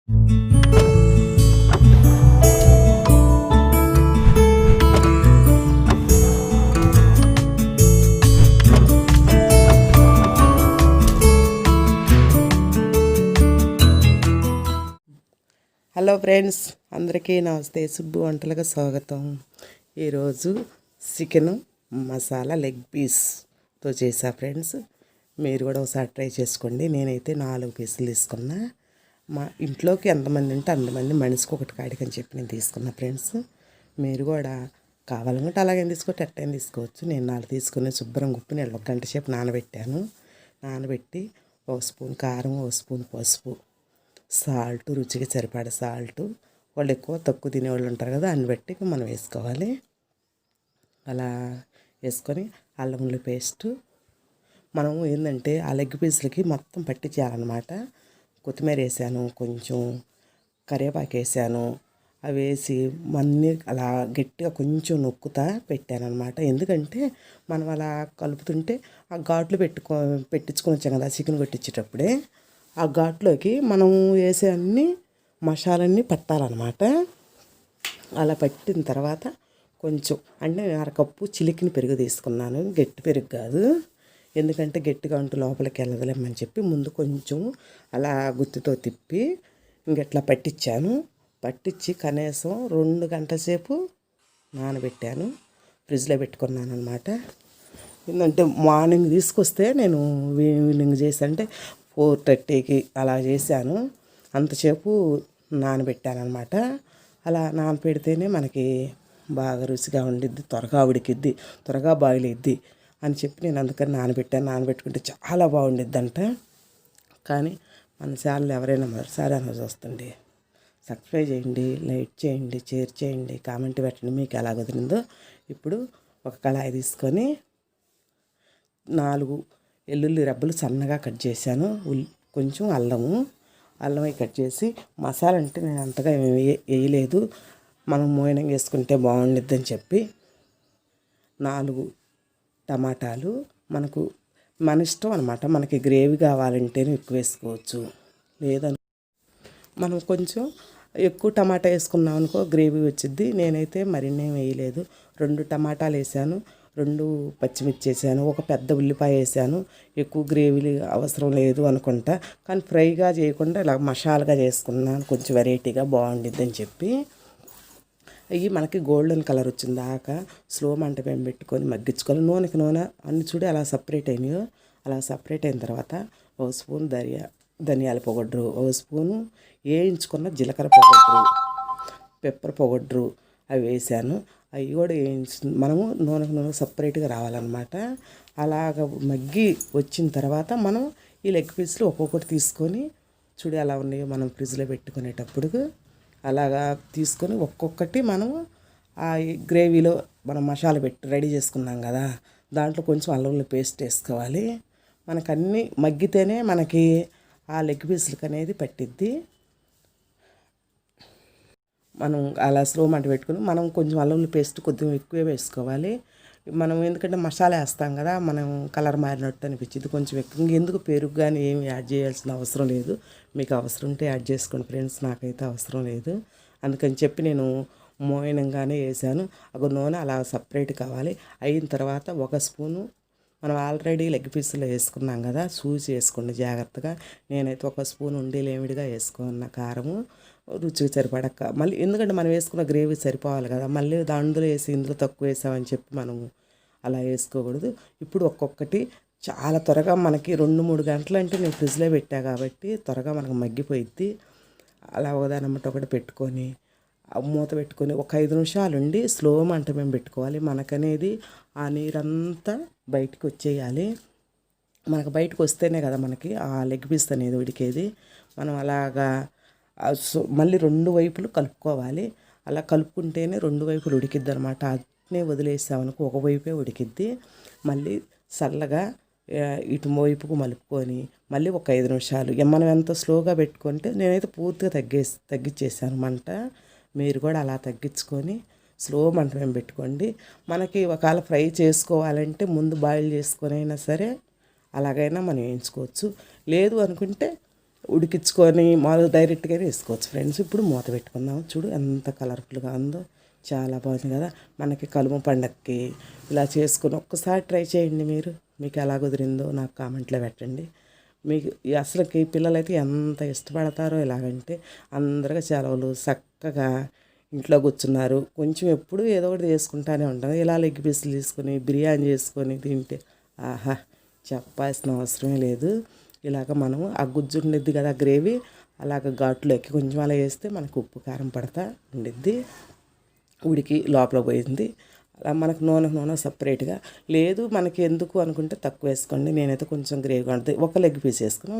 Hello friends, అందరికీ నమస్తే. సుబ్బు వంటలకు స్వాగతం. ఈరోజు చికెన్ మసాలా లెగ్ పీస్తో చేసా ఫ్రెండ్స్. మీరు కూడా ఒకసారి ట్రై చేసుకోండి. నేనైతే 4 పీసులు తీసుకున్నా. మా ఇంట్లోకి ఎంతమంది ఉంటే అంతమంది మనిషికి ఒకటి కాడికి అని చెప్పి నేను తీసుకున్నా ఫ్రెండ్స్. మీరు కూడా కావాలనుకుంటే అలాగే తీసుకోవచ్చు, ఎట్టైనా తీసుకోవచ్చు. నేను 4 తీసుకుని శుభ్రం గుప్పి నేను 1 గంట సేపు నానబెట్టాను. నానబెట్టి 1 స్పూన్ కారం, 1 స్పూన్ పసుపు, సాల్ట్, రుచికి సరిపడ సాల్ట్. వాళ్ళు ఎక్కువ తక్కువ తినేవాళ్ళు ఉంటారు కదా, అన్ని బట్టి మనం వేసుకోవాలి. అలా వేసుకొని అల్లం ఉల్లి పేస్టు మనం ఏంటంటే ఆ లెగ్ పీసులకి మొత్తం పట్టించేయాలన్నమాట. కొత్తిమీర వేసాను, కొంచెం కరివేపాకు వేసాను. అవి వేసి మన్ని అలా గట్టిగా కొంచెం నొక్కుతా పెట్టానమాట. ఎందుకంటే మనం అలా కలుపుతుంటే ఆ ఘాట్లు పెట్టించుకొని వచ్చాం కదా చికెన్ కొట్టించేటప్పుడే, ఆ ఘాట్లోకి మనం వేసే అన్ని మసాలన్నీ పట్టాలన్నమాట. అలా పట్టిన తర్వాత కొంచెం అంటే 1/2 కప్పు చిలికిన పెరుగు తీసుకున్నాను. గట్టి పెరుగు కాదు, ఎందుకంటే గట్టిగా ఉంటూ లోపలికి వెళ్ళదలేమని చెప్పి ముందు కొంచెం అలా గుత్తితో తిప్పి ఇంకెట్లా పట్టించాను. పట్టించి కనీసం 2 గంటల సేపు నానబెట్టాను. ఫ్రిడ్జ్లో పెట్టుకున్నాను అనమాట. ఏంటంటే మార్నింగ్ తీసుకొస్తే నేను ఈవినింగ్ చేసి అంటే 4:30కి అలా చేశాను. అంతసేపు నానబెట్టాను అనమాట. అలా నానబెడితేనే మనకి బాగా రుచిగా ఉండిద్ది, త్వరగా ఉడికిద్ది, త్వరగా బాయిల్ అయ్యిద్ది అని చెప్పి నేను అందుకని నానబెట్టాను. నానబెట్టుకుంటే చాలా బాగుండిద్ది అంట. కానీ మన ఛానల్ ఎవరైనా మరోసారి అనేది వస్తుంది, సబ్స్క్రైబ్ చేయండి, లైక్ చేయండి, షేర్ చేయండి, కామెంట్ పెట్టండి మీకు ఎలా కుదిరిందో. ఇప్పుడు ఒక కళాయి తీసుకొని 4 వెల్లుల్లి రెబ్బలు సన్నగా కట్ చేశాను. కొంచెం అల్లం కట్ చేసి, మసాలా అంటే నేను అంతగా వేయలేదు, మనం మోయినంగా వేసుకుంటే బాగుండిద్దని చెప్పి 4 టమాటాలు. మన ఇష్టం అనమాట. మనకి గ్రేవీ కావాలంటేనే ఎక్కువ వేసుకోవచ్చు, లేదని మనం కొంచెం ఎక్కువ టమాటా వేసుకున్నాం అనుకో గ్రేవీ వచ్చిద్ది. నేనైతే మరిన్నేం వేయలేదు. 2 టమాటాలు వేసాను, 2 పచ్చిమిర్చి వేసాను, ఒక పెద్ద ఉల్లిపాయ వేసాను. ఎక్కువ గ్రేవీ అవసరం లేదు అనుకుంటా, కానీ ఫ్రైగా చేయకుండా ఇలా మసాలాగా చేసుకున్నాను, కొంచెం వెరైటీగా బాగుండిద్దని చెప్పి. అవి మనకి గోల్డెన్ కలర్ వచ్చిన దాకా స్లో మంట మేము పెట్టుకొని మగ్గించుకొని నూనె అన్ని చూడి అలా సపరేట్ అయినాయో. అలా సపరేట్ అయిన తర్వాత 1 స్పూన్ ధనియాల పౌడరు, 1 స్పూను వేయించుకున్న జీలకర్ర పౌడరు, పెప్పర్ పౌడరు అవి వేసాను. అవి కూడా మనము నూనె సపరేట్గా రావాలన్నమాట. అలాగ మగ్గి వచ్చిన తర్వాత మనం ఈ లెగ్ పీస్లు ఒక్కొక్కటి తీసుకొని చూడి అలా ఉన్నాయో మనం ఫ్రిడ్జ్లో పెట్టుకునేటప్పుడు అలాగా తీసుకొని ఒక్కొక్కటి మనము ఆ గ్రేవీలో మనం మసాలా పెట్టి రెడీ చేసుకున్నాం కదా, దాంట్లో కొంచెం అల్లం పేస్ట్ వేసుకోవాలి. మనకు అన్నీ మగ్గితేనే మనకి ఆ లెగ్ పీసులకు అనేది పట్టిద్ది. మనం అలా స్లో మంట పెట్టుకుని మనం కొంచెం అల్లం పేస్ట్ కొద్దిగా ఎక్కువే వేసుకోవాలి. మనం ఎందుకంటే మసాలా వేస్తాం కదా, మనం కలర్ మారినట్టు అనిపించింది కొంచెం ఎక్కువ. ఎందుకు పెరుగు కానీ ఏమి యాడ్ చేయాల్సిన అవసరం లేదు. మీకు అవసరం ఉంటే యాడ్ చేసుకోండి ఫ్రెండ్స్, నాకైతే అవసరం లేదు. అందుకని చెప్పి నేను మోయినంగానే వేసాను. ఒక నూనె అలా సపరేట్ కావాలి. అయిన తర్వాత 1 స్పూను మనం ఆల్రెడీ లెగ్ పీసులో వేసుకున్నాం కదా, చూసి వేసుకోండి జాగ్రత్తగా. నేనైతే 1 స్పూన్ లేమిడిగా వేసుకున్న కారము, రుచికి సరిపడక మళ్ళీ, ఎందుకంటే మనం వేసుకున్న గ్రేవీ సరిపోవాలి కదా, మళ్ళీ అందులో వేసి ఇందులో తక్కువ వేసామని చెప్పి మనం అలా వేసుకోకూడదు. ఇప్పుడు ఒక్కొక్కటి చాలా త్వరగా మనకి 2-3 గంటలు అంటే నేను ఫ్రిడ్జ్లో పెట్టా కాబట్టి త్వరగా మనకు మగ్గిపోయిద్ది. అలా ఒకదానమ్మట ఒకటి పెట్టుకొని మూత పెట్టుకొని ఒక 5 నిమిషాలు ఉండి స్లో మంట మేము పెట్టుకోవాలి. మనకనేది ఆ నీరంతా బయటకు వచ్చేయాలి. మనకు బయటకు వస్తేనే కదా మనకి ఆ లెగ్ పీస్ అనేది ఉడికేది. మనం అలాగా మళ్ళీ 2 వైపులు కలుపుకోవాలి. అలా కలుపుకుంటేనే 2 వైపులు ఉడికిద్ది అనమాట. అట్నే వదిలేసామనుకో ఒకవైపే ఉడికిద్ది. మళ్ళీ చల్లగా ఇటు వైపుకు మలుపుకొని మళ్ళీ ఒక 5 నిమిషాలు మనం ఎంత స్లోగా పెట్టుకుంటే, నేనైతే పూర్తిగా తగ్గించేసాను మంట. మీరు కూడా అలా తగ్గించుకొని స్లో మంట మేము పెట్టుకోండి. మనకి ఒకవేళ ఫ్రై చేసుకోవాలంటే ముందు బాయిల్ చేసుకొని అయినా సరే అలాగైనా మనం వేయించుకోవచ్చు. లేదు అనుకుంటే ఉడికించుకొని మామూలుగా డైరెక్ట్గా వేసుకోవచ్చు ఫ్రెండ్స్. ఇప్పుడు మూత పెట్టుకుందాం. చూడు ఎంత కలర్ఫుల్గా ఉందో, చాలా బాగుంది కదా. మనకి కలుమ పండగకి ఇలా చేసుకొని ఒక్కసారి ట్రై చేయండి మీరు. మీకు ఎలా కుదిరిందో నాకు కామెంట్లో పెట్టండి. మీకు అసలుకి పిల్లలైతే ఎంత ఇష్టపడతారో ఇలాగంటే. అందరిగా సెలవులు చక్కగా ఇంట్లో కూర్చున్నారు. కొంచెం ఎప్పుడు ఏదో ఒకటి చేసుకుంటానే ఉంటాం. ఇలా లెగ్ పీసులు తీసుకొని బిర్యానీ చేసుకొని తింటే ఆహా, చెప్పాల్సిన అవసరమే లేదు. ఇలాగ మనము ఆ గుజ్జు ఉండిద్ది కదా గ్రేవీ, అలాగ ఘాటులోకి కొంచెం అలా వేస్తే మనకు ఉప్పు కారం పడతా ఉండిద్ది. ఉడికి లోపల పోయింది. అలా మనకు నూనె సపరేట్గా లేదు మనకి ఎందుకు అనుకుంటే తక్కువ వేసుకోండి. నేనైతే కొంచెం గ్రేవీగా ఉంటుంది. ఒక లెగ్ పీస్ వేసుకుని